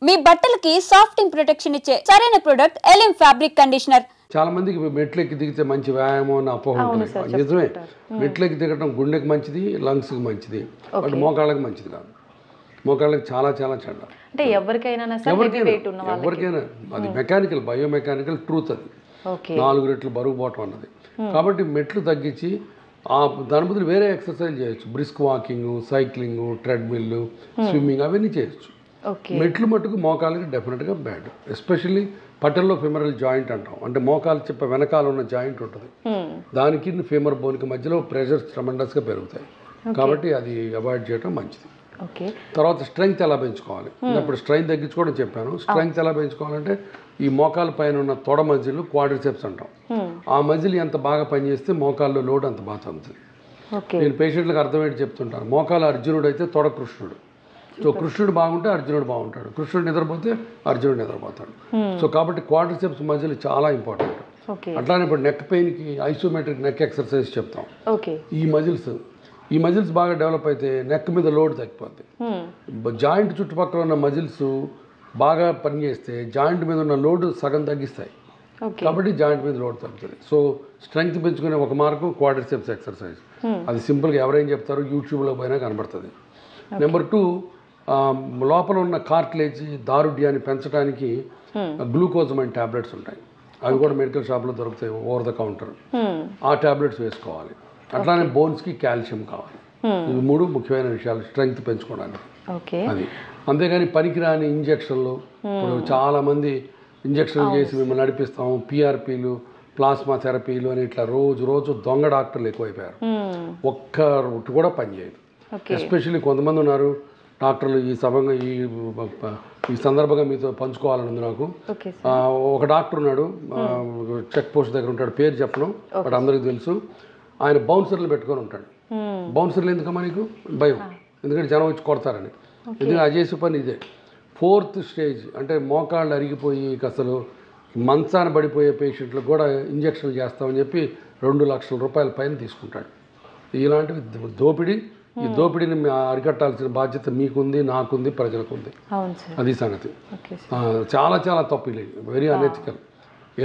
మీ బట్టలకి సాఫ్టింగ్ ప్రొటెక్షన్ ఇచ్చే సరైన ప్రొడక్ట్ ఎలిమ్ ఫ్యాబ్రిక్ కండిషనర్. చాలా మందికి మెట్లెక్కి దిగితే మంచి వ్యాయామం అని అపోహ ఉంటుంది. నిజమే, మెట్లెక్కి దిగడం గుండెకి మంచిది, లంగ్స్కి మంచిది, బట్ మోకాళ్ళకి మంచిది కాదు. మోకాళ్ళకి చాలా చాలా చెడ్డ. అంటే ఎవరికైనా అది మెకానికల్, బయోమెకానికల్ ట్రూత్. అది 4 రెట్లు బరువు పోవటం అన్నది. కాబట్టి మెట్లు తగ్గించి దాని బదులు వేరే ఎక్సర్సైజ్ చేయొచ్చు. Brisk walking, cycling, treadmill, swimming అవన్నీ చేయొచ్చు. మెట్లు మట్టుకు మోకాళ్ళకి డెఫినెట్గా బ్యాడ్. ఎస్పెషల్లీ పటల్లో ఫెమరల్ జాయింట్ అంటాం, అంటే మోకాలు చెప్ప వెనకాల ఉన్న జాయింట్ ఉంటుంది, దానికి ఫీమర్ బోన్కి మధ్యలో ప్రెషర్స్ ట్రమెండస్గా పెరుగుతాయి. కాబట్టి అది అవాయిడ్ చేయడం మంచిది. తర్వాత స్ట్రెంగ్త్ ఎలా పెంచుకోవాలి, ఇప్పుడు స్ట్రెంగ్త్ తగ్గించుకోవడం చెప్పాను. స్ట్రెంగ్త్ ఎలా పెంచుకోవాలంటే ఈ మోకాల పైన ఉన్న తొడ మజిల్ క్వాడ్రిసెప్స్ అంటాం, ఆ మజిల్ ఎంత బాగా పనిచేస్తే మోకాల్లో లోడ్ అంత బాగా తగ్గుతుంది. నేను పేషెంట్లకు అర్థమయ్యేది చెప్తుంటాను. మోకాలు అర్జునుడు అయితే తొడ కృష్ణుడు. సో కృష్ణుడు బాగుంటే అర్జునుడు బాగుంటాడు, కృష్ణుడు నిద్రపోతే అర్జునుడు నిద్రపోతాడు. సో కాబట్టి క్వాడ్రిసెప్స్ మజిల్ చాలా ఇంపార్టెంట్. అట్లానే ఇప్పుడు నెక్ పెయిన్కి ఐసోమెట్రిక్ నెక్ ఎక్సర్సైజ్ చెప్తాం. ఈ మజిల్స్ బాగా డెవలప్ అయితే నెక్ మీద లోడ్ తగ్గిపోద్ది. జాయింట్ చుట్టుపక్కల ఉన్న మజిల్స్ బాగా పనిచేస్తే జాయింట్ మీద ఉన్న లోడ్ సగం తగ్గిస్తాయి. కాబట్టి జాయింట్ మీద లోడ్ తగ్గుతుంది. సో స్ట్రెంగ్త్ పెంచుకునే ఒక మార్గం క్వాడ్రిసెప్స్ ఎక్సర్సైజ్. అది సింపుల్గా ఎవరైనా చెప్తారు, యూట్యూబ్లో పోయినా కనబడుతుంది. నెంబర్ 2, లోపల ఉన్న కార్టిలేజ్ దారుఢ్యాన్ని పెంచడానికి గ్లూకోజమైన్ ట్యాబ్లెట్స్ ఉంటాయి. అవి కూడా మెడికల్ షాప్లో దొరుకుతాయి, ఓవర్ ద కౌంటర్. ఆ ట్యాబ్లెట్స్ వేసుకోవాలి. అట్లానే బోన్స్కి కాల్షియం కావాలి. ఇవి 3 ముఖ్యమైన విషయాలు స్ట్రెంగ్త్ పెంచుకోవడానికి. అది అంతేగాని పనికిరాని ఇంజక్షన్లు, ఇప్పుడు చాలామంది ఇంజక్షన్లు చేసి మిమ్మల్ని నడిపిస్తాము, పిఆర్పీలు, ప్లాస్మా థెరపీలు అని ఇట్లా రోజు దొంగ డాక్టర్లు ఎక్కువైపోయారు. ఒక్క రూట్ కూడా పనిచేయదు. ఎస్పెషల్లీ కొంతమంది ఉన్నారు డాక్టర్లు. ఈ సందర్భంగా మీతో పంచుకోవాలనుంది నాకు. ఒక డాక్టర్ ఉన్నాడు, చెక్ పోస్ట్ దగ్గర ఉంటాడు, పేరు చెప్పను, బట్ అందరికీ తెలుసు. ఆయన బౌన్సర్లు పెట్టుకొని ఉంటాడు. బౌన్సర్లు ఎందుకమ్మా నీకు భయం? ఎందుకంటే జనం వచ్చి కొడతారని. ఎందుకంటే అది చేసే పని ఇదే. 4th స్టేజ్ అంటే మోకాళ్ళు అరిగిపోయి అసలు మంచాన పడిపోయే పేషెంట్లకు కూడా ఇంజక్షన్లు చేస్తామని చెప్పి 2 లక్షల రూపాయల పైన తీసుకుంటాడు. ఇలాంటివి దోపిడీ. ఈ దోపిడీని అరికట్టాల్సిన బాధ్యత మీకుంది, నాకుంది, ప్రజలకు ఉంది. అది సంగతి. చాలా చాలా తప్పు, వెరీ అనెథికల్.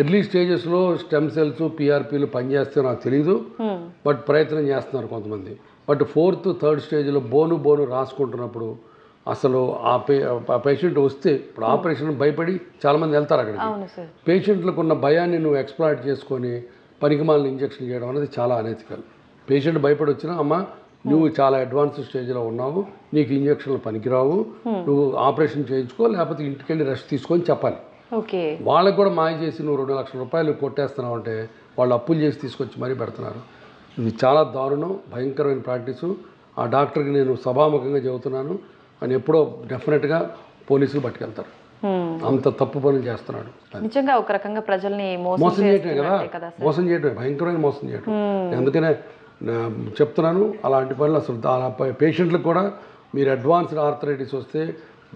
ఎర్లీ స్టేజెస్లో స్టెమ్ సెల్స్, పిఆర్పీలు పనిచేస్తే నాకు తెలీదు, బట్ ప్రయత్నం చేస్తున్నారు కొంతమంది. బట్ 4th, 3rd స్టేజ్లో బోను రాసుకుంటున్నప్పుడు అసలు ఆ పేషెంట్ వస్తే, ఇప్పుడు ఆపరేషన్ భయపడి చాలామంది వెళ్తారు అక్కడికి. పేషెంట్లకు ఉన్న భయాన్ని నువ్వు ఎక్స్ప్లాయిట్ చేసుకొని పనికిమాలిన ఇంజక్షన్ చేయడం అనేది చాలా అనెథికల్. పేషెంట్ భయపడి వచ్చినా, అమ్మ నువ్వు చాలా అడ్వాన్స్ స్టేజ్లో ఉన్నావు, నీకు ఇంజక్షన్లు పనికిరావు, నువ్వు ఆపరేషన్ చేయించుకో, లేకపోతే ఇంటికి వెళ్ళి రెస్ట్ తీసుకొని చెప్పాలి. వాళ్ళకి కూడా మాయ చేసి నువ్వు 2 లక్షల రూపాయలు కొట్టేస్తున్నావు అంటే వాళ్ళు అప్పులు చేసి తీసుకొచ్చి మరీ పెడుతున్నారు. ఇది చాలా దారుణం, భయంకరమైన ప్రాక్టీసు. ఆ డాక్టర్కి నేను సభాముఖంగా చెబుతున్నాను, అని ఎప్పుడో డెఫినెట్గా పోలీసులు పట్టుకెళ్తారు. అంత తప్పు పనులు చేస్తున్నాడు. నిజంగా ఒక రకంగా ప్రజల్ని మోసం చేయటమే కదా, మోసం చేయటమే, భయంకరమైన మోసం చేయటం. అందుకనే చెప్తున్నాను, అలాంటి పనులు అసలు పేషెంట్లకు కూడా మీరు అడ్వాన్స్డ్ ఆర్థరైటిస్ వస్తే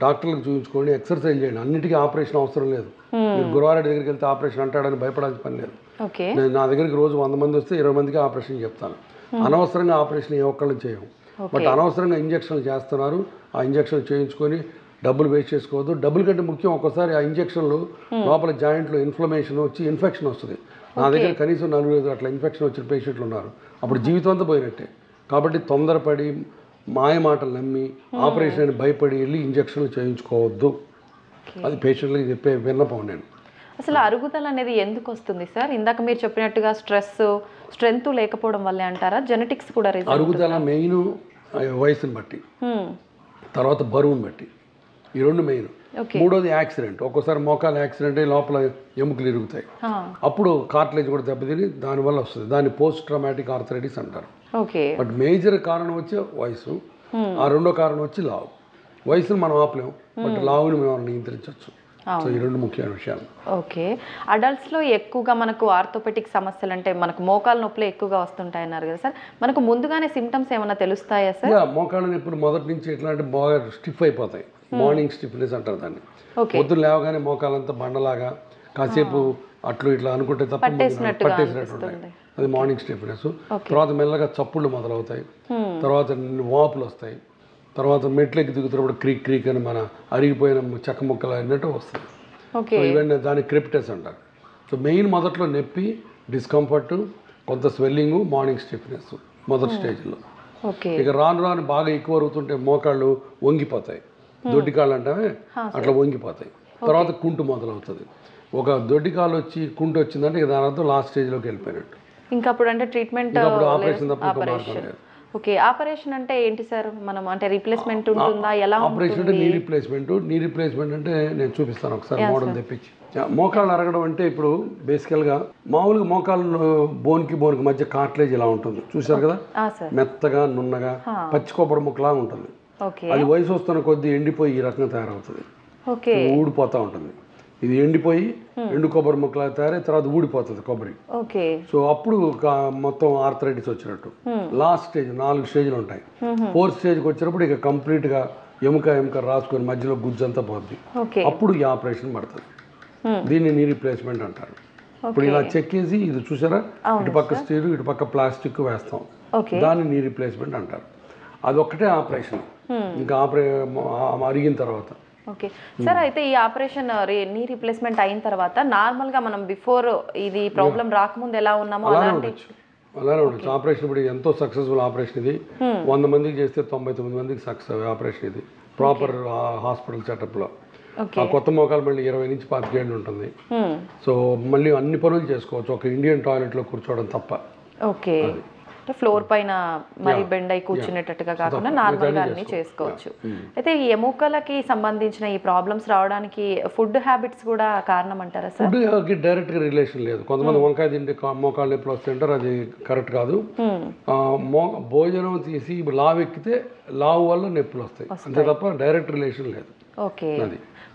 డాక్టర్లకు చూపించుకోండి, ఎక్సర్సైజ్ చేయండి. అన్నిటికీ ఆపరేషన్ అవసరం లేదు. మీరు గురువారెడ్డి దగ్గరికి వెళ్తే ఆపరేషన్ అంటాడని భయపడాల్సిన పని లేదు. నేను నా దగ్గరికి రోజు 100 మంది వస్తే 20 మందికి ఆపరేషన్ చెప్తాను. అనవసరంగా ఆపరేషన్ ఏ ఒక్కళ్ళు చేయము, బట్ అనవసరంగా ఇంజక్షన్లు చేస్తున్నారు. ఆ ఇంజక్షన్ చేయించుకొని డబ్బులు వేస్ట్ చేసుకోవద్దు. డబ్బుల కంటే ముఖ్యం, ఒక్కసారి ఆ ఇంజక్షన్లు లోపల జాయింట్లో ఇన్ఫ్లమేషన్ వచ్చి ఇన్ఫెక్షన్ వస్తుంది. నా దగ్గర కనీసం 4-5 అట్లా ఇన్ఫెక్షన్ వచ్చిన పేషెంట్లు ఉన్నారు. అప్పుడు జీవితం అంతా పోయినట్టే. కాబట్టి తొందరపడి మాయ మాటలు నమ్మి ఆపరేషన్ అని భయపడి వెళ్ళి ఇంజక్షన్లు చేయించుకోవద్దు. అది పేషెంట్లకి చెప్పే విన్నపం. నేను అసలు అరుగుదల అనేది ఎందుకు వస్తుంది సార్? ఇందాక మీరు చెప్పినట్టుగా స్ట్రెంత్ లేకపోవడం వల్లే అంటారా? జెనెటిక్స్ కూడా అరుగుదల మెయిన్ వయసుని బట్టి, తర్వాత బరువుని బట్టి, ఈ 2 మెయిన్. 3వది యాక్సిడెంట్. ఒక్కోసారి మోకాలు యాక్సిడెంట్ అయ్యి లోపల ఎముకలు ఇరుగుతాయి, అప్పుడు కార్టిలేజ్ కూడా దెబ్బతిని దానివల్ల వస్తుంది. దాన్ని పోస్ట్ ట్రామాటిక్ ఆర్థరైటిస్ అంటారు. బట్ మేజర్ కారణం వచ్చి వయసు, ఆ 2వ కారణం వచ్చి లావు. వయసును మనం ఆపలేము, బట్ లావుని మనం నియంత్రించవచ్చు. సో ఈ 2 ముఖ్యమైన విషయాలు. అడల్ట్స్లో ఎక్కువగా మనకు ఆర్థోపెటిక్ సమస్యలు అంటే మనకు మోకాలు నొప్పులు ఎక్కువగా వస్తుంటాయన్నారు కదా సార్, మనకు ముందుగానే సిమ్టమ్స్ ఏమైనా తెలుస్తాయా సార్? మోకాళ్ళ నొప్పులు మొదటి నుంచి ఎట్లా అంటే బాగా స్టిఫ్ అయిపోతాయి. మార్నింగ్ స్టిఫ్నెస్ అంటారు దాన్ని. పొద్దున్న లేవగానే మోకాలంతా బండలాగా కాసేపు అట్లు ఇట్లా అనుకుంటే తప్ప పట్టేసినట్టు ఉంటాయి. అది మార్నింగ్ స్టిఫ్నెస్. తర్వాత మెల్లగా చప్పుళ్ళు మొదలవుతాయి, తర్వాత వాపులు వస్తాయి, తర్వాత మెట్లెక్కి దిగుతున్నప్పుడు క్రీక్ క్రీక్ అని మన అరిగిపోయిన చెక్క ముక్కలు అన్నట్టు వస్తుంది. సో ఇవన్నీ దాన్ని క్రిప్టెస్ అంటారు. సో మెయిన్ మొదట్లో నొప్పి, డిస్కంఫర్ట్, కొంత స్వెల్లింగ్, మార్నింగ్ స్టిఫ్నెస్ మొదటి స్టేజ్లో. ఇక రాను రాను బాగా ఎక్కువ అవుతుంటే మోకాళ్ళు వంగిపోతాయి, దొడ్డికాళ్ళు అంటే అట్లా వంగిపోతాయి. తర్వాత కుంటు మొదలవుతుంది. ఒక దొడ్డికాలు వచ్చి కుంటు వచ్చిందంటే దాని అర్థం లాస్ట్ స్టేజ్లోకి వెళ్ళిపోయినట్టు. ఇంకా అప్పుడు అంటే ట్రీట్మెంట్ ఆపరేషన్ తప్ప మార్గం లేదు. ఓకే, ఆపరేషన్ అంటే ఏంటి సార్? మనం అంటే రీప్లేస్మెంట్ ఉంటుందా, ఎలా? ఆపరేషన్ అంటే నీ రీప్లేస్మెంట్ అంటే నేను చూపిస్తాను ఒకసారి మోడల్ తెప్పించి. మోకాళ్ళు అరగడం అంటే ఇప్పుడు బేసికల్గా మామూలుగా మోకాళ్ళు బోన్కి మధ్య కార్ట్లేజ్ ఇలా ఉంటుంది చూసారు కదా, మెత్తగా నున్నగా పచ్చి కొబ్బరి ముక్కలా ఉంటుంది. అది వయసు వస్తున్న కొద్దీ ఎండిపోయి ఈ రకంగా తయారవుతుంది, ఊడిపోతూ ఉంటుంది. ఇది ఎండిపోయి ఎండు కొబ్బరి ముక్కలా తయారై తర్వాత ఊడిపోతుంది కొబ్బరి. సో అప్పుడు మొత్తం ఆర్థరైటిస్ వచ్చినట్టు. లాస్ట్ స్టేజ్ 4 స్టేజ్లు ఉంటాయి. 4th స్టేజ్కి వచ్చినప్పుడు ఇక కంప్లీట్గా ఎముక రాసుకొని మధ్యలో గుజ్జంతా పోద్ది. అప్పుడు ఈ ఆపరేషన్ పడుతుంది. దీన్ని నీ రీప్లేస్మెంట్ అంటారు. ఇప్పుడు ఇలా చెక్కేసి ఇది చూసారా, ఇటుపక్క స్టీల్ ఇటుపక్క ప్లాస్టిక్ వేస్తాం, దాన్ని నీ రీప్లేస్మెంట్ అంటారు. అదొక్కటే ఆపరేషన్. ఇంకా అరిగిన తర్వాత. ఓకే సార్, అయితే ఈ ఆపరేషన్ నీ రీప్లేస్మెంట్ అయిన తర్వాత నార్మల్గా మనం బిఫోర్ ఇది ప్రాబ్లం రాకముందు ఎలా ఉన్నామో అలానే ఉండొచ్చు. ఆపరేషన్ ఇప్పుడు ఎంతో సక్సెస్ఫుల్ ఆపరేషన్ ఇది. 100 మందికి చేస్తే 99 మందికి సక్సెస్ ఆపరేషన్ ఇది ప్రాపర్ హాస్పిటల్ సెటప్లో. ఆ కొత్త మోకాలు మళ్ళీ 20 నుంచి 25 ఏళ్ళు ఉంటుంది. సో మళ్ళీ అన్ని పనులు చేసుకోవచ్చు, ఒక ఇండియన్ టాయిలెట్లో కూర్చోవడం తప్ప. ఓకే, ఫ్లోర్ పైన మరి బెండ్ అయి కూర్చునేటట్టుగా కాకుండా నార్మల్గా అన్ని చేసుకోవచ్చు. అయితే ఈ ఎముకలకి సంబంధించిన ఈ ప్రాబ్లమ్స్ రావడానికి ఫుడ్ హ్యాబిట్స్ కూడా కారణం అంటారా సార్? ఫుడ్కి డైరెక్ట్గా రిలేషన్ లేదు. కొంతమంది వంకాయ తింటే మోకాళ్ళు నొప్పులు వస్తాయంటారు, అది కరెక్ట్ కాదు. భోజనం తీసి లావు ఎక్కితే లావు వల్ల నొప్పులు వస్తాయి, అంతే తప్ప డైరెక్ట్ రిలేషన్ లేదు. ఓకే,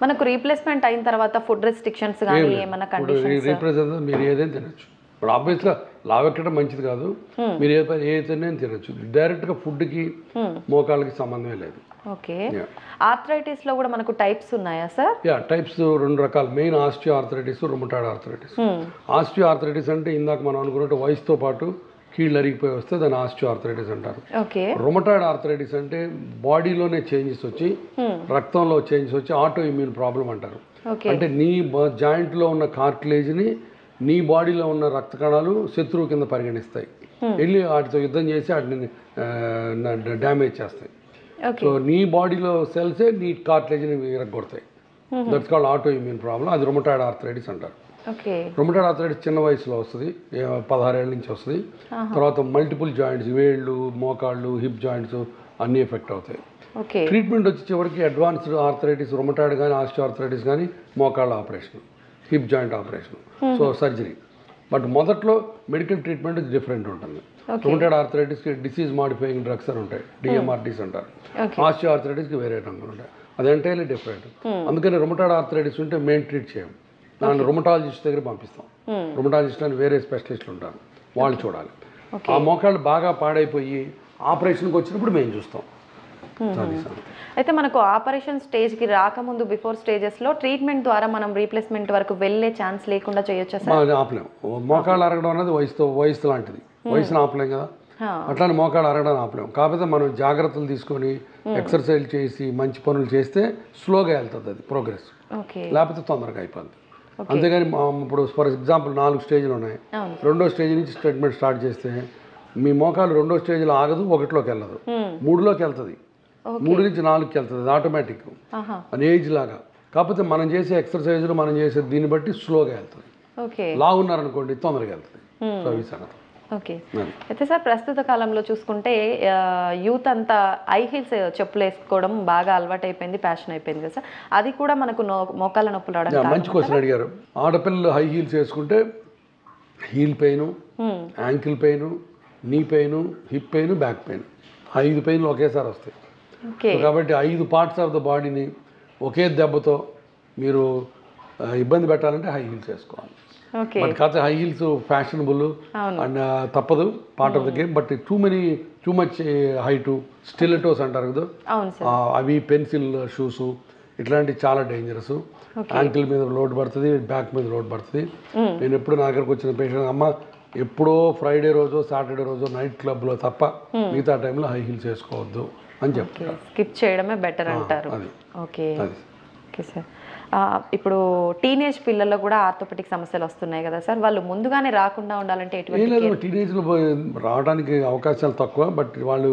మనకు రీప్లేస్మెంట్ అయిన తర్వాత ఫుడ్ రెస్ట్రిక్షన్స్ కానీ ఏమైనా కండిషన్స్? రీప్లేస్మెంట్ మీరు ఏదైనా తినచ్చు. ఇప్పుడు ఆబ్వియస్గా లావు ఎక్కడం మంచిది కాదు, మీరు ఏదైనా తినచ్చు. డైరెక్ట్గా ఫుడ్కి మోకాళ్ళకి సంబంధమే లేదు. ఓకే, ఆర్థరైటిస్ లో కూడా మనకు టైప్స్ ఉన్నాయా సార్? టైప్స్ 2 రకాలు. Main osteo arthritis, rheumatoid arthritis. Osteo arthritis అంటే ఇందాక మనం అనుకున్నట్టు వయసుతో పాటు కీళ్ళు అరిగిపోయి వస్తే దాన్ని ఆస్టియో ఆర్థరైటిస్ అంటారు. రుమటాయిడ్ ఆర్థరైటిస్ అంటే బాడీలోనే చేంజెస్ వచ్చి, రక్తంలో చేంజెస్ వచ్చి ఆటో ఇమ్యూన్ ప్రాబ్లం అంటారు. అంటే నీ జాయింట్లో ఉన్న కార్టిలేజ్ని నీ బాడీలో ఉన్న రక్త కణాలు శత్రువు కింద పరిగణిస్తాయి, వెళ్ళి వాటితో యుద్ధం చేసి వాటిని డ్యామేజ్ చేస్తాయి. సో నీ బాడీలో సెల్సే నీ కార్టిలేజ్ని విరగొడతాయి. That's called auto immune problem. అది రుమటాయిడ్ ఆర్థరైటిస్ అంటారు. రుమటాయిడ్ ఆర్థరైటిస్ చిన్న వయసులో వస్తుంది, 16 ఏళ్ళ నుంచి వస్తుంది. తర్వాత మల్టిపుల్ జాయింట్స్, వేళ్ళు, మోకాళ్ళు, హిప్ జాయింట్స్ అన్నీ ఎఫెక్ట్ అవుతాయి. ట్రీట్మెంట్ వచ్చి చివరికి అడ్వాన్స్డ్ ఆర్థరైటిస్, రుమటాయిడ్ కానీ ఆస్టియో ఆర్థరైటిస్ కానీ మోకాళ్ళ operation, hip joint operation, so surgery. But మొదట్లో మెడికల్ ట్రీట్మెంట్ డిఫరెంట్ ఉంటుంది. రుమటాయిడ్ ఆర్థరైటిస్కి డిసీజ్ మాడిఫైయింగ్ డ్రగ్స్ అని ఉంటాయి, డిఎంఆర్టీస్ అంటారు. ఆస్టియో ఆర్థరైటిస్కి వేరే రంగులు ఉంటాయి, అది ఎంటైర్లీ డిఫరెంట్. అందుకని రుమటాయిడ్ ఆర్థరైటిస్ ఉంటే మేము ట్రీట్ చేయం, దాన్ని రుమటాలజిస్ట్ దగ్గర పంపిస్తాం. రుమటాలజిస్ట్ అని వేరే స్పెషలిస్టులు ఉంటారు, వాళ్ళు చూడాలి. ఆ మోకాళ్ళు బాగా పాడైపోయి ఆపరేషన్కి వచ్చినప్పుడు మేము చూస్తాం. అయితే మనకు ఆపరేషన్ స్టేజ్కి రాకముందు బిఫోర్ స్టేజెస్లో ట్రీట్మెంట్ ద్వారా మనం రీప్లేస్మెంట్ వరకు వెళ్ళే ఛాన్స్ లేకుండా చేయొచ్చా సార్? ఆపలేము. మోకాళ్ళు అరగడం అనేది వయసు లాంటిది, వయసును ఆపలేం కదా, అట్లానే మోకాళ్ళు అరగడం ఆపలేము. కాకపోతే మనం జాగ్రత్తలు తీసుకొని ఎక్సర్సైజ్ చేసి మంచి పనులు చేస్తే స్లోగా వెళ్తుంది అది ప్రోగ్రెస్, లేకపోతే తొందరగా అయిపోద్ది. అంతేగాని ఇప్పుడు ఫర్ ఎగ్జాంపుల్ 4 స్టేజ్లు ఉన్నాయి, 2వ స్టేజ్ నుంచి ట్రీట్మెంట్ స్టార్ట్ చేస్తే మీ మోకాలు 2వ స్టేజ్లో ఆగదు, 1లోకి వెళ్ళదు, 3లోకి వెళ్తుంది, 3 నుంచి 4కి వెళ్తుంది. అది ఆటోమేటిక్ అని ఏజ్ లాగా. కాకపోతే మనం చేసే ఎక్సర్సైజ్లు మనం చేసే దీన్ని బట్టి స్లోగా వెళ్తుంది. లావు ఉన్నారనుకోండి తొందరగా వెళ్తుంది. సో అవి సంగతి. ఓకే, అయితే సార్ ప్రస్తుత కాలంలో చూసుకుంటే యూత్ అంతా హై హీల్స్ చెప్పులు వేసుకోవడం బాగా అలవాటు అయిపోయింది, ప్యాషన్ అయిపోయింది కదా సార్. అది కూడా మనకు మోకాళ్ళ నొప్పులు రావడం. మంచి క్వశ్చన్ అడిగారు. ఆడపిల్లలు హై హీల్స్ వేసుకుంటే heel pain, ankle pain, knee pain, hip pain, back pain, 5 పెయిన్లు ఒకేసారి వస్తాయి. కాబట్టి 5 పార్ట్స్ ఆఫ్ ద బాడీని ఒకే దెబ్బతో మీరు ఇబ్బంది పెట్టాలంటే హై హీల్స్ వేసుకోవాలి. బట్ కాకపోతే హై హీల్స్ ఫ్యాషనబుల్ అండ్ తప్పదు, part of the game. But too much height stilettos అంటారు కదా, అవి పెన్సిల్ షూస్ ఇట్లాంటివి చాలా డేంజరస్. యాంకిల్ మీద లోడ్ పడుతుంది, బ్యాక్ మీద లోడ్ పడుతుంది. నేను ఎప్పుడు నా దగ్గరకు వచ్చిన పేషెంట్, అమ్మ ఎప్పుడో ఫ్రైడే రోజు సాటర్డే రోజు నైట్ క్లబ్లో తప్ప మిగతా టైంలో హై హీల్స్ వేసుకోవద్దు అని చెప్తారు. స్కిప్ చేయడమే బెటర్ అంటారు. Okay okay sir. ఇప్పుడు టీనేజ్ పిల్లల్లో కూడా ఆర్థోపెటిక్ సమస్యలు వస్తున్నాయి కదా సార్, వాళ్ళు ముందుగానే రాకుండా ఉండాలంటే ఎటువంటి? టీనేజ్లో రావడానికి అవకాశాలు తక్కువ, బట్ వాళ్ళు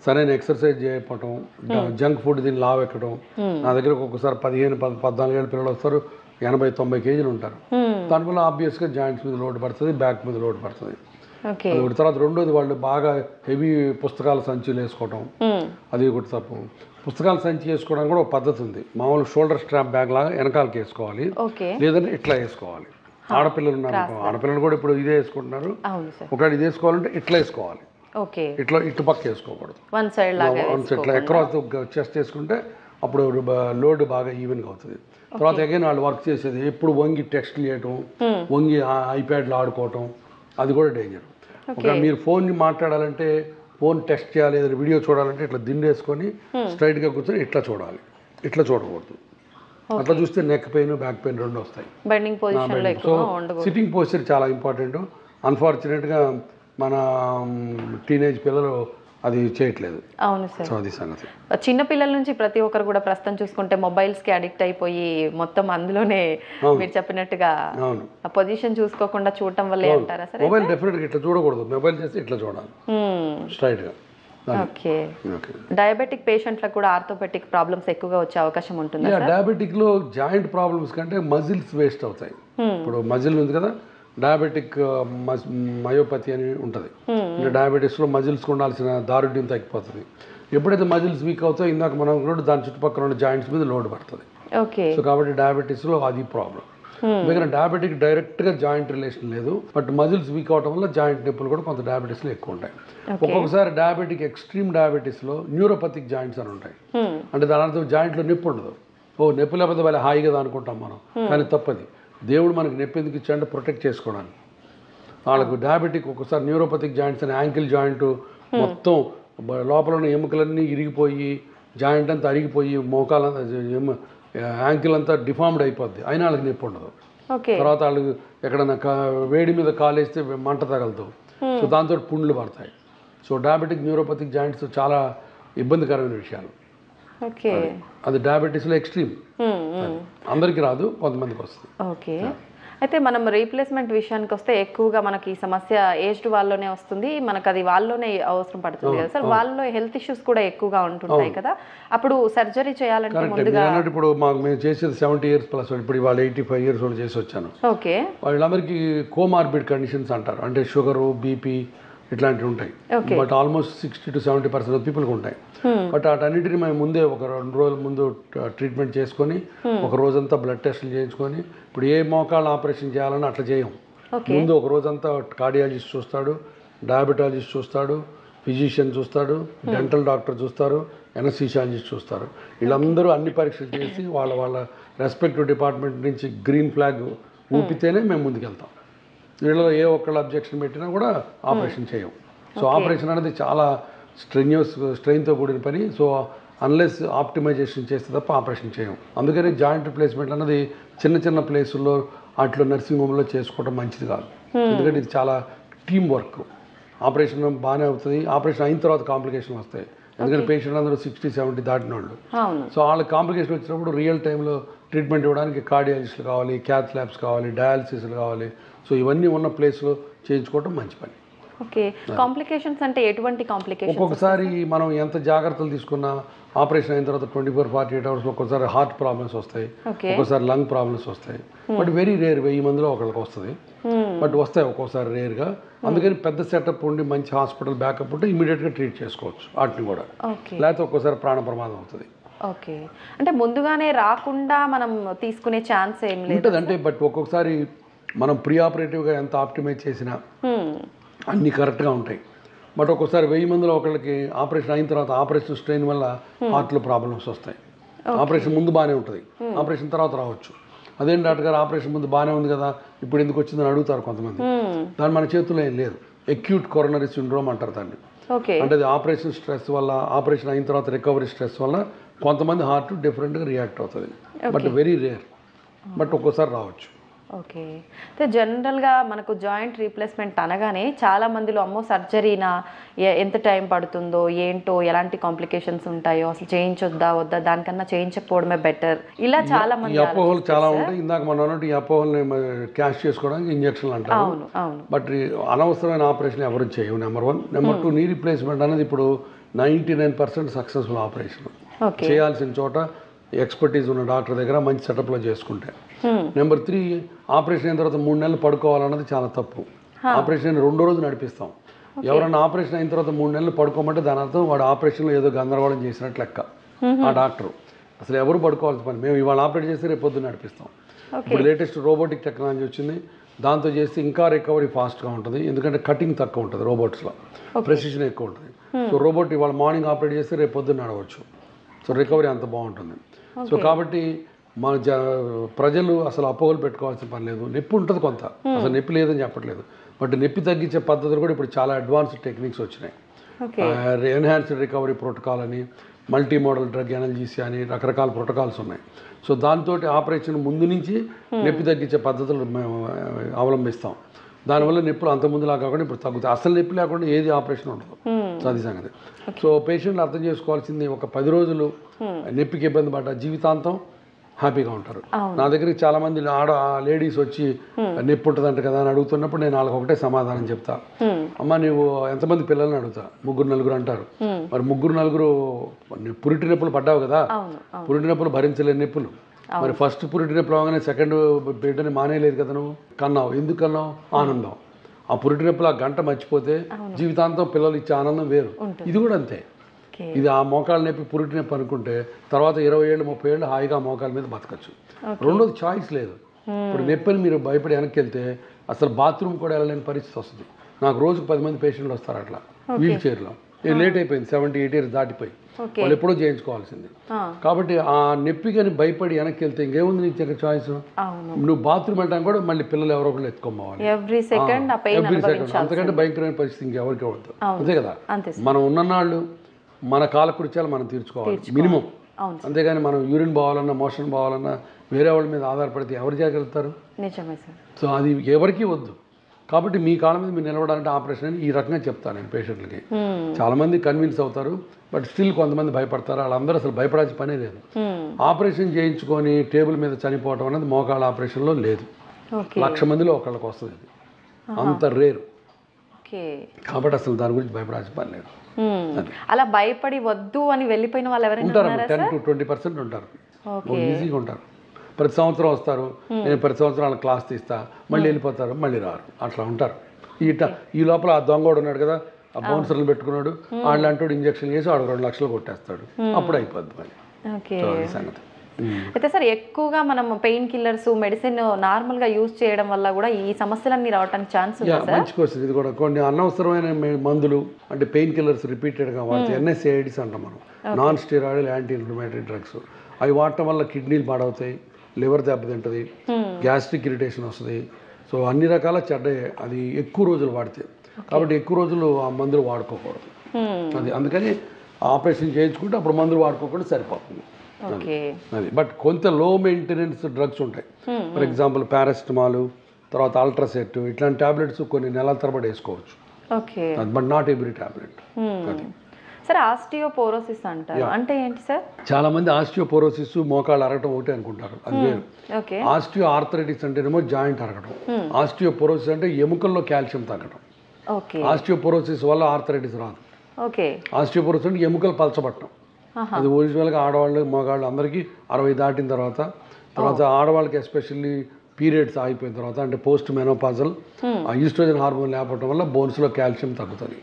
సరైన ఎక్సర్సైజ్ చేయకపోవటం, జంక్ ఫుడ్ దీన్ని లావెక్కడం. నా దగ్గర ఒక్కొక్కసారి 15-14 ఏళ్ళ పిల్లలు వస్తారు, 80-90 కేజీలు ఉంటారు. దానివల్ల ఆబ్వియస్గా జాయింట్స్ మీద లోడ్ పడుతుంది, బ్యాక్ మీద లోడ్ పడుతుంది. తర్వాత రెండోది వాళ్ళు బాగా హెవీ పుస్తకాల సంచులు వేసుకోవటం, అది ఒకటి తప్పు. పుస్తకాల సంచి వేసుకోవడానికి కూడా ఒక పద్ధతి ఉంది. మామూలు షోల్డర్ స్ట్రాప్ బ్యాగ్ లాగా వెనకాలకి వేసుకోవాలి, లేదంటే ఇట్లా వేసుకోవాలి. ఆడపిల్లలు ఉన్నారు, ఆడపిల్లలు కూడా ఇప్పుడు ఇదే వేసుకుంటున్నారు. ఒకవేళ ఇది వేసుకోవాలంటే ఇట్లా వేసుకోవాలి, ఇటు పక్క వేసుకోకూడదు. ఇట్లా అక్రాస్ చెస్ట్ వేసుకుంటే అప్పుడు లోడ్ బాగా ఈవెన్గా అవుతుంది. తర్వాత అగైన్ వాళ్ళు వర్క్ చేసేది ఎప్పుడు వంగి టెక్స్ట్లు చేయటం, వంగి ఐప్యాడ్లు ఆడుకోవటం, అది కూడా డేంజర్. ఒక మీరు ఫోన్ని మాట్లాడాలంటే, ఫోన్ టెస్ట్ చేయాలి, ఏదైనా వీడియో చూడాలంటే ఇట్లా దిండేసుకొని స్ట్రైట్గా కూర్చొని ఇట్లా చూడాలి, ఇట్లా చూడకూడదు. అట్లా చూస్తే నెక్ పెయిన్, బ్యాక్ పెయిన్ రెండు వస్తాయి. సో సిట్టింగ్ పోస్చర్ చాలా ఇంపార్టెంట్. అన్ఫార్చునేట్గా మన టీనేజ్ పిల్లలు అది చేయట్లేదు. అవును సార్, అది సంగతి. చిన్న పిల్లల నుంచి ప్రతి ఒక్కరు కూడా ప్రస్తుతం చూసుకుంటే మొబైల్స్కి అడిక్ట్ అయిపోయి మొత్తం అందులోనే మీరు చెప్పినట్టుగా పొజిషన్ చూసుకోకుండా చూడటం వల్లే అంటారా సార్? మొబైల్ డెఫినెట్గా ఇట్లా చూడకూడదు, మొబైల్ చేస్తే ఇట్లా చూడాలి స్ట్రైట్గా. ఓకే. డయాబెటిక్ పేషెంట్లకు కూడా ఆర్థోపెటిక్ ప్రాబ్లమ్స్ ఎక్కువగా వచ్చే అవకాశం ఉంటుంది. డయాబెటిక్లో జాయింట్ ప్రాబ్లమ్స్ కంటే మజిల్స్ వేస్ట్ అవుతాయి. ఇప్పుడు మజిల్ ఉంది కదా, డయాబెటిక్ మయోపతి అని ఉంటుంది. అంటే డయాబెటీస్లో మజిల్స్కి ఉండాల్సిన దారుఢ్యం తగ్గిపోతుంది. ఎప్పుడైతే మజిల్స్ వీక్ అవుతాయో ఇందాక మనం కూడా దాని చుట్టుపక్కల ఉన్న జాయింట్స్ మీద లోడ్ పడుతుంది. సో కాబట్టి డయాబెటీస్లో అది ప్రాబ్లం. ఎందుకంటే డయాబెటిక్ డైరెక్ట్గా జాయింట్ రిలేషన్ లేదు, బట్ మజిల్స్ వీక్ అవడం వల్ల జాయింట్ నొప్పులు కూడా కొంత డయాబెటీస్లో ఎక్కువ ఉంటాయి. ఒక్కొక్కసారి డయాబెటిక్ ఎక్స్ట్రీమ్ డయాబెటీస్లో న్యూరోపతిక్ జాయింట్స్ అని ఉంటాయి. అంటే దాని అర్థం జాయింట్లో నొప్పి ఉండదు. నొప్పి లేకపోతే వాళ్ళ హాయి కదా అనుకుంటాం మనం, కానీ తప్పది. దేవుడు మనకి నొప్పి ఎందుకు ఇచ్చాడంటే ప్రొటెక్ట్ చేసుకోవడానికి. వాళ్ళకు డయాబెటిక్ ఒక్కసారి న్యూరోపతిక్ జాయింట్స్ అని యాంకిల్ జాయింట్ మొత్తం లోపల ఉన్న ఎముకలన్నీ ఇరిగిపోయి, జాయింట్ అంతా అరిగిపోయి, మోకాలంతా యాంకిల్ అంతా డిఫార్మ్డ్ అయిపోద్ది, అయినా వాళ్ళకి నొప్పి ఉండదు. తర్వాత వాళ్ళకి ఎక్కడన్నా వేడి మీద కాలేస్తే మంట తగలుతావు, సో దాంతో పుండ్లు పడతాయి. సో డయాబెటిక్ న్యూరోపతిక్ జాయింట్స్ చాలా ఇబ్బందికరమైన విషయాలు. అది డయాబెటీస్లో ఎక్స్ట్రీమ్, అందరికీ రాదు, కొంతమందికి వస్తుంది. ఓకే. అయితే మనం రీప్లేస్మెంట్ విషయానికి వస్తే ఎక్కువగా మనకి ఈ సమస్య ఏజ్డ్ వాళ్ళలోనే వస్తుంది, మనకు అది వాళ్ళలోనే అవసరం పడుతుంది కదా సార్. వాళ్ళలో హెల్త్ ఇష్యూస్ కూడా ఎక్కువగా ఉంటుంటాయి కదా, అప్పుడు సర్జరీ చేయాలంటే ముందుగా ఇప్పుడు మేము చేసేది 70 years ప్లస్, ఇప్పుడు వాళ్ళు 85 years వాళ్ళు చేసి వచ్చాను. ఓకే. వాళ్ళందరికీ కోమార్బిడ్ కండిషన్స్ అంటారు, అంటే షుగరు, బీపీ ఇట్లాంటివి ఉంటాయి. బట్ ఆల్మోస్ట్ 60 to 70% ఆఫ్ పీపుల్కి ఉంటాయి. బట్ వాటన్నిటిని మేము ముందే ఒక 2 రోజుల ముందు ట్రీట్మెంట్ చేసుకొని, ఒక రోజంతా బ్లడ్ టెస్టులు చేయించుకొని, ఇప్పుడు ఏ మోకాళ్ళ ఆపరేషన్ చేయాలని అట్లా చేయం. ముందు ఒక రోజంతా కార్డియాలజిస్ట్ చూస్తాడు, డయాబెటాలజిస్ట్ చూస్తాడు, ఫిజిషియన్ చూస్తాడు, డెంటల్ డాక్టర్ చూస్తారు, ఎనస్థీషియాలజిస్ట్ చూస్తారు. వీళ్ళందరూ అన్ని పరీక్షలు చేసి వాళ్ళ వాళ్ళ రెస్పెక్టివ్ డిపార్ట్మెంట్ నుంచి గ్రీన్ ఫ్లాగ్ ఊపితేనే మేము ముందుకెళ్తాం. వీళ్ళలో ఏ ఒక్కళ్ళు అబ్జెక్షన్ పెట్టినా కూడా ఆపరేషన్ చేయం. సో ఆపరేషన్ అనేది చాలా స్ట్రెయిన్తో కూడిన పని. సో అన్లెస్ ఆప్టిమైజేషన్ చేస్తే తప్ప ఆపరేషన్ చేయం. అందుకని జాయింట్ రిప్లేస్మెంట్ అన్నది చిన్న చిన్న ప్లేసుల్లో అట్లా నర్సింగ్ హోమ్లో చేసుకోవడం మంచిది కాదు. ఎందుకంటే ఇది చాలా టీమ్ వర్క్. ఆపరేషన్ బాగానే అవుతుంది, ఆపరేషన్ అయిన తర్వాత కాంప్లికేషన్ వస్తాయి. ఎందుకంటే పేషెంట్ అందరూ 60-70 దాటిన వాళ్ళు. సో వాళ్ళకి కాంప్లికేషన్ వచ్చినప్పుడు రియల్ టైంలో ట్రీట్మెంట్ ఇవ్వడానికి కార్డియాలజిస్టులు కావాలి, క్యాత్ ల్యాబ్స్ కావాలి, డయాలసిస్లు కావాలి. సో ఇవన్నీ ఉన్న ప్లేస్లో చేయించుకోవడం మంచి పని. ఓకే. కాంప్లికేషన్స్ అంటే ఎటువంటి కాంప్లికేషన్స్? ఒక్కొక్కసారి మనం ఎంత జాగ్రత్తలు తీసుకున్నా ఆపరేషన్ అయిన తర్వాత 24-48 hours ఒక్కొక్కసారి హార్ట్ ప్రాబ్లమ్స్ వస్తాయి, ఒక్కొక్కసారి లంగ్ ప్రాబ్లమ్స్ వస్తాయి. బట్ వెరీ రేర్, 1000 మందిలో ఒకరికి వస్తుంది, బట్ వస్తాయి ఒక్కోసారి రేర్గా. అందుకని పెద్ద సెటప్ ఉండి మంచి హాస్పిటల్ బ్యాకప్ ఉంటే ఇమీడియట్గా ట్రీట్ చేసుకోవచ్చు వాటిని కూడా. లేకపోతే ఒక్కోసారి ప్రాణ ప్రమాదం అవుతుంది. ఓకే. అంటే ముందుగానే రాకుండా మనం తీసుకునే ఛాన్స్ ఏం లేదు అంటే, బట్ ఒక్కొక్కసారి మనం ప్రీ ఆపరేటివ్గా ఎంత ఆప్టిమైజ్ చేసినా అన్నీ కరెక్ట్గా ఉంటాయి. బట్ ఒక్కోసారి 1000 మందిలో ఒకళ్ళకి ఆపరేషన్ అయిన తర్వాత ఆపరేషన్ స్ట్రెయిన్ వల్ల హార్ట్లో ప్రాబ్లమ్స్ వస్తాయి. ఆపరేషన్ ముందు బాగానే ఉంటుంది, ఆపరేషన్ తర్వాత రావచ్చు. అదేం డాక్టర్ గారు ఆపరేషన్ ముందు బాగానే ఉంది కదా, ఇప్పుడు ఎందుకు వచ్చిందని అడుగుతారు కొంతమంది. దాని మన చేతుల్లో ఏం లేదు. అక్యూట్ కొరోనరీ సిండ్రోమ్ అంటారు దాన్ని. అంటే అది ఆపరేషన్ స్ట్రెస్ వల్ల, ఆపరేషన్ అయిన తర్వాత రికవరీ స్ట్రెస్ వల్ల కొంతమంది హార్ట్ డిఫరెంట్గా రియాక్ట్ అవుతుంది. బట్ వెరీ రేర్, బట్ ఒక్కోసారి రావచ్చు. ఓకే. అయితే జనరల్గా మనకు జాయింట్ రీప్లేస్మెంట్ అనగానే చాలా మందిలో అమ్మో సర్జరీనా, ఎంత టైం పడుతుందో ఏంటో, ఎలాంటి కాంప్లికేషన్స్ ఉంటాయో, అసలు చేయించొద్దా వద్దా, దానికన్నా చేయించకపోవడమే బెటర్, ఇలా చాలా మంది అపోహలు చాలా ఉంటాయి. ఇందాక మనం అన్నట్టు ఈ అపోహల్ని క్యాష్ చేసుకోవడానికి ఇంజక్షన్లు అంటారు. అవును అవును. బట్ అనవసరమైన ఆపరేషన్ ఎవరు చేయవు, నెంబర్ 1. నెంబర్ 2, నీ రీప్లేస్మెంట్ అనేది ఇప్పుడు 99% సక్సెస్ఫుల్ ఆపరేషన్. చేయాల్సిన చోట ఎక్స్పర్టీస్ ఉన్న డాక్టర్ దగ్గర మంచి సెటప్లో చేసుకుంటే. నెంబర్ 3, ఆపరేషన్ అయిన తర్వాత 3 నెలలు పడుకోవాలన్నది చాలా తప్పు. ఆపరేషన్ అయిన 2వ రోజు నడిపిస్తాం. ఎవరన్నా ఆపరేషన్ అయిన తర్వాత 3 నెలలు పడుకోమంటే దాని అర్థం వాడు ఆపరేషన్లో ఏదో గందరగోళం చేసినట్లు లెక్క. ఆ డాక్టర్ అసలు ఎవరు పడుకోవాల్సిన పని, మేము ఇవాళ ఆపరేట్ చేస్తే రేపు పొద్దున్న నడిపిస్తాం. ఇప్పుడు లేటెస్ట్ రోబోటిక్ టెక్నాలజీ వచ్చింది, దాంతో చేస్తే ఇంకా రికవరీ ఫాస్ట్గా ఉంటుంది. ఎందుకంటే కటింగ్ తక్కువ ఉంటుంది రోబోట్స్లో, ప్రెసిషన్ ఎక్కువ ఉంటుంది. సో రోబోట్ ఇవాళ మార్నింగ్ ఆపరేట్ చేస్తే రేపు పొద్దున్న నడవచ్చు. సో రికవరీ అంత బాగుంటుంది. సో కాబట్టి మన ప్రజలు అసలు అపోహలు పెట్టుకోవాల్సిన పని లేదు. నొప్పి ఉంటుంది కొంత, అసలు నొప్పి లేదని చెప్పట్లేదు. బట్ నొప్పి తగ్గించే పద్ధతులు కూడా ఇప్పుడు చాలా అడ్వాన్స్డ్ టెక్నిక్స్ వచ్చినాయి. ఎన్హాన్స్డ్ రికవరీ ప్రోటోకాల్ అని, మల్టీ మోడల్ డ్రగ్ ఎనర్జీసీ అని రకరకాల ప్రోటోకాల్స్ ఉన్నాయి. సో దాంతో ఆపరేషన్ ముందు నుంచి నొప్పి తగ్గించే పద్ధతులు మేము అవలంబిస్తాం. దానివల్ల నొప్పులు అంత ముందులా కాకుండా ఇప్పుడు తగ్గుతాయి. అసలు నొప్పి లేకుండా ఏది ఆపరేషన్ ఉండదు. సో అది సంగతి. సో పేషెంట్లు అర్థం చేసుకోవాల్సింది, ఒక 10 రోజులు నొప్పికి ఇబ్బంది పడ్డ జీవితాంతం హ్యాపీగా ఉంటారు. నా దగ్గరికి చాలా మంది లేడీస్ వచ్చి నొప్పి ఉంటుందంట కదా అని అడుగుతున్నప్పుడు నేను వాళ్ళకి ఒకటే సమాధానం చెప్తా. అమ్మ నువ్వు ఎంతమంది పిల్లల్ని అడుగుతా, 3 4 అంటారు. మరి 3 4 పురిటి నొప్పులు పడ్డావు కదా, పురిటి నొప్పులు భరించలేని నొప్పులు. మరి ఫస్ట్ పురిటి నొప్పులు అవగానే సెకండ్ బిడ్డని మానేయలేదు కదా నువ్వు, కన్నావు. ఎందుకు కన్నావు? ఆనందం. ఆ పురిటి నొప్పులు ఆ గంట మర్చిపోతే జీవితాంతం పిల్లలు ఇచ్చే ఆనందం వేరు. ఇది కూడా అంతే. ఇది ఆ మోకాళ్ళ నొప్పి పురిటి నొప్పి అనుకుంటే తర్వాత 20 ఏళ్ళు 30 ఏళ్ళు హాయిగా మోకాళ్ళ మీద బతకచ్చు. రెండోది చాయిస్ లేదు. ఇప్పుడు నొప్పిని మీరు భయపడి వెనక్కి వెళ్తే అసలు బాత్రూమ్ కూడా వెళ్ళలేని పరిస్థితి వస్తుంది. నాకు రోజుకు 10 మంది పేషెంట్లు వస్తారు అట్లా వీల్ చైర్లో. లేట్ అయిపోయింది, 70 80 ఇయర్స్ దాటిపోయి, వాళ్ళు ఎప్పుడో చేయించుకోవాల్సింది. కాబట్టి ఆ నొప్పి కానీ భయపడి వెనక్కి వెళ్తే ఇంకేముంది నీకు దగ్గర చాయిస్? నువ్వు బాత్రూమ్ వెళ్ళడానికి కూడా మళ్ళీ పిల్లలు ఎవరో ఒకళ్ళు ఎత్తుకోవాలి ఎవ్రీ సెకండ్. అంతకంటే భయంకరమైన పరిస్థితి ఇంకెవరికి అవ్వద్దు. అంతే కదా. మనం ఉన్ననాళ్ళు మన కాలకృత్యాలు మనం తీర్చుకోవాలి మినిమం. అంతేగాని మనం యూరిన్ పోవాలన్నా మోషన్ పోవాలన్నా వేరే వాళ్ళ మీద ఆధారపడితే ఎవరు చేయగలుగుతారు? సో అది ఎవరికి వద్దు. కాబట్టి మీ కాళ్ళ మీద మీరు నిలబడాలంటే ఆపరేషన్ అని ఈ రకంగా చెప్తాను నేను పేషెంట్లకి. చాలామంది కన్విన్స్ అవుతారు, బట్ స్టిల్ కొంతమంది భయపడతారు. వాళ్ళందరూ అసలు భయపడాల్సిన పనే లేదు. ఆపరేషన్ చేయించుకొని టేబుల్ మీద చనిపోవడం అనేది మోకాళ్ళ ఆపరేషన్లో లేదు. 1,00,000 మందిలో ఒకళ్ళకి వస్తుంది, అంత రేరు. కాబట్టి అసలు దాని గురించి భయపడాల్సిన పని లేదు. అలా భయపడి వద్దు అని వెళ్ళిపోయిన వాళ్ళు ఎవరైనా ఉంటారు, 10 to 20% ఉంటారు, ఈజీగా ఉంటారు. ప్రతి సంవత్సరం వస్తారు, నేను ప్రతి సంవత్సరం వాళ్ళకి క్లాస్ తీస్తా, మళ్ళీ వెళ్ళిపోతారు, మళ్ళీ రారు, అట్లా ఉంటారు. ఈ లోపల ఆ దొంగోడు ఉన్నాడు కదా, ఆ బౌన్సర్లు పెట్టుకున్నాడు, వాళ్ళు అంటూ ఇంజక్షన్ చేసి వాడు 2 లక్షలు కొట్టేస్తాడు, అప్పుడు అయిపోద్ది మళ్ళీ. సంగతి. అయితే సార్ ఎక్కువగా మనం పెయిన్ కిల్లర్స్ మెడిసిన్ నార్మల్గా యూజ్ చేయడం వల్ల కూడా ఈ సమస్యలన్నీ రావడానికి ఛాన్స్ ఉంది. మంచి క్వశ్చన్ ఇది కూడా. కొన్ని అనవసరమైన మందులు అంటే పెయిన్ కిల్లర్స్ రిపీటెడ్గా వాడితే NSAIDs అంటాం మనం, non steroidal anti inflammatory drugs. అవి వాడటం వల్ల కిడ్నీలు పాడవుతాయి, లివర్ దెబ్బతింటుంది, గ్యాస్ట్రిక్ ఇరిటేషన్ వస్తుంది. సో అన్ని రకాల చెడ్డ అది ఎక్కువ రోజులు వాడితే. కాబట్టి ఎక్కువ రోజులు ఆ మందులు వాడుకోకూడదు. అది అందుకని ఆపరేషన్ చేయించుకుంటే అప్పుడు మందులు వాడుకోకుండా సరిపోతుంది. అది బట్ కొంత లో మెయింటెనెన్స్ డ్రగ్స్ ఉంటాయి. ఫర్ ఎగ్జాంపుల్ పారాసిటమాల్, తర్వాత అల్ట్రాసెట్, ఇట్లాంటి టాబ్లెట్స్ కొన్ని నెలల తరబడి వేసుకోవచ్చు, but not every tablet. Sir osteoporosis అంటారు అంటే ఏంటి సార్? చాలా మంది ఆస్టియోపోరోసిస్ మోకాళ్ళు అరగటం ఒకటి అనుకుంటారు, అది వేరు. ఆస్టియో ఆర్థరైటిస్ అంటేనేమో జాయింట్ అరగటం, ఆస్టియోపోరోసిస్ అంటే ఎముకల్లో కాల్షియం తగ్గడం. ఆస్టియోపోరోసిస్ వల్ల ఆర్థరైటిస్ రాదు. ఆస్టియోపోరోసిస్ అంటే ఎముకలు పలచబట్టడం. అది ఒరిజినల్గా ఆడవాళ్ళు మగవాళ్ళు అందరికీ 60 దాటిన తర్వాత ఆడవాళ్ళకి ఎస్పెషల్లీ పీరియడ్స్ ఆగిపోయిన తర్వాత, అంటే పోస్ట్ మెనోపాజల్ ఈస్ట్రోజన్ హార్మోన్ లేకపోవడం వల్ల బోన్స్లో కాల్షియం తగ్గుతుంది.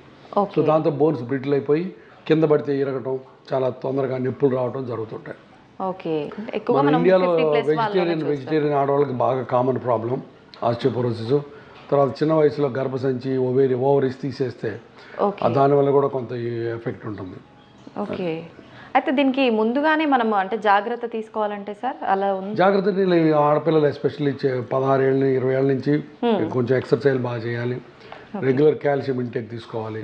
సో దాంతో బోన్స్ బ్రిటిల్ అయిపోయి కింద పడితే ఇరగటం, చాలా తొందరగా నొప్పులు రావడం జరుగుతుంటాయి. మన ఇండియాలో వెజిటేరియన్ ఆడవాళ్ళకి బాగా కామన్ ప్రాబ్లం ఆస్టియోపోరోసిస్. తర్వాత చిన్న వయసులో గర్భసంచి ఓవరీస్ తీసేస్తే దానివల్ల కూడా కొంత ఎఫెక్ట్ ఉంటుంది. ఓకే. అయితే దీనికి ముందుగానే మనం అంటే జాగ్రత్త తీసుకోవాలంటే సార్ అలా ఉంది? జాగ్రత్త ఆడపిల్లలు ఎస్పెషల్లీ 16 ఏళ్ళ 20 ఏళ్ళ నుంచి కొంచెం ఎక్సర్సైజ్ బాగా చేయాలి, రెగ్యులర్ కాల్షియం ఇంటేక్ తీసుకోవాలి,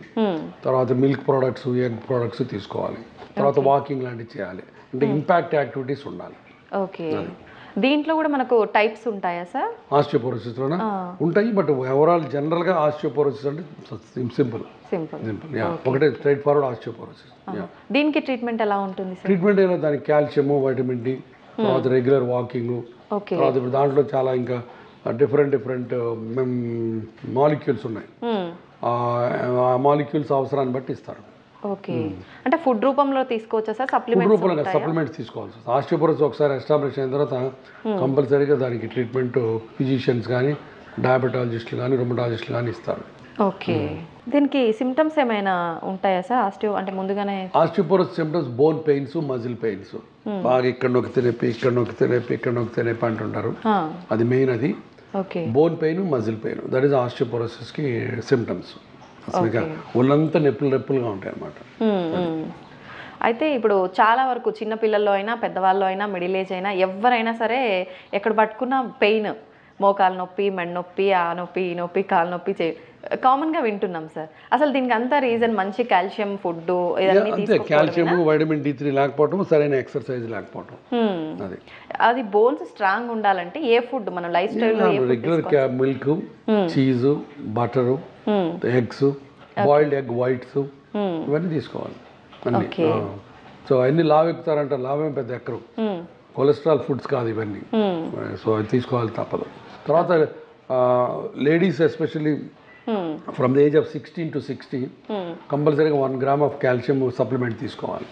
తర్వాత మిల్క్ ప్రోడక్ట్స్, ఎగ్ ప్రోడక్ట్స్ తీసుకోవాలి, తర్వాత వాకింగ్ లాంటివి చేయాలి, అంటే ఇంపాక్ట్ యాక్టివిటీస్ ఉండాలి. ఓకే. దీంట్లో కూడా మనకు టైప్స్ ఉంటాయా సార్? ఆస్టియోపోరోసిస్లోనే ఉంటాయి, బట్ ఓవరాల్ జనరల్గా ఆస్టియోపోరోసిస్ అంటే సింపుల్ ఒకటే స్ట్రైట్ ఫార్వర్డ్ ఆస్టియోపోరోసిస్. దీనికి ట్రీట్మెంట్ ఎలా ఉంటుంది? ట్రీట్మెంట్ అయినా దానికి కాల్షియము, వైటమిన్ డి, తర్వాత రెగ్యులర్ వాకింగ్, తర్వాత ఇప్పుడు దాంట్లో చాలా ఇంకా డిఫరెంట్ మాలిక్యూల్స్ ఉన్నాయి. ఆ మాలిక్యూల్స్ అవసరాన్ని బట్టి ఇస్తారు. ఓకే, అంటే ఫుడ్ రూపంలో తీసుకోవచ్చా సార్? ఫుడ్ రూపంలో సప్లిమెంట్స్ తీసుకోవాలి. ఆస్టియోపోరోసిస్ ఒకసారి ఎస్టాబ్లిష్ అయిన తర్వాత కంపల్సరీగా దానికి ట్రీట్మెంట్ ఫిజిషియన్స్ కానీ, డయాబెటాలజిస్టులు కానీ, రొమటాలజిస్టులు కానీ ఇస్తారు. ఓకే, దీనికి సిమ్టమ్స్ ఏమైనా ఉంటాయా సార్? అంటే ముందుగానే osteoporosis symptoms bone pains, muscle pains, బాగా ఇక్కడ నొక్కితే నొప్పి, ఇక్కడ నొక్కితే నొప్పి, ఇక్కడ నొక్కితే నొప్పి అంటుంటారు. అది మెయిన్. అది bone pain, muscle pain, that is ఆస్టియోపోరోసిస్కి సిమ్టమ్స్. అసలు ఒళ్ళంతా నొప్పులుగా ఉంటాయి అన్నమాట. అయితే ఇప్పుడు చాలా వరకు చిన్న పిల్లల్లో అయినా, పెద్దవాళ్ళు అయినా, మిడిల్ ఏజ్ అయినా, ఎవరైనా సరే ఎక్కడ పట్టుకున్న పెయిన్, మోకాలు నొప్పి, మెడ నొప్పి, ఆ నొప్పి, ఈ నొప్పి, కాలు నొప్పి కామన్గా వింటున్నాం సార్. అసలు దీనికి అంతా రీజన్ మంచి calcium food, calcium, vitamin D3 లేకపోవడం, సరైన ఎక్సర్సైజ్ లేకపోవడం. అది బోన్స్ స్ట్రాంగ్ ఉండాలంటే ఏ ఫుడ్ మన లైఫ్ స్టైల్లో? Regular milk, cheese, butter, eggs, boiled egg whites, ఇవన్నీ తీసుకోవాలి అన్ని. సో అన్ని లావ్ ఎక్కుతారంటారు, లావేం పెద్ద ఎక్కరు. కొలెస్ట్రాల్ ఫుడ్స్ కాదు ఇవన్నీ. సో అది తీసుకోవాలి తప్పదు. తర్వాత ladies especially from the age of 16 to 60 కంపల్సరీగా 1 గ్రామ్ ఆఫ్ కాల్షియం సప్లిమెంట్ తీసుకోవాలి.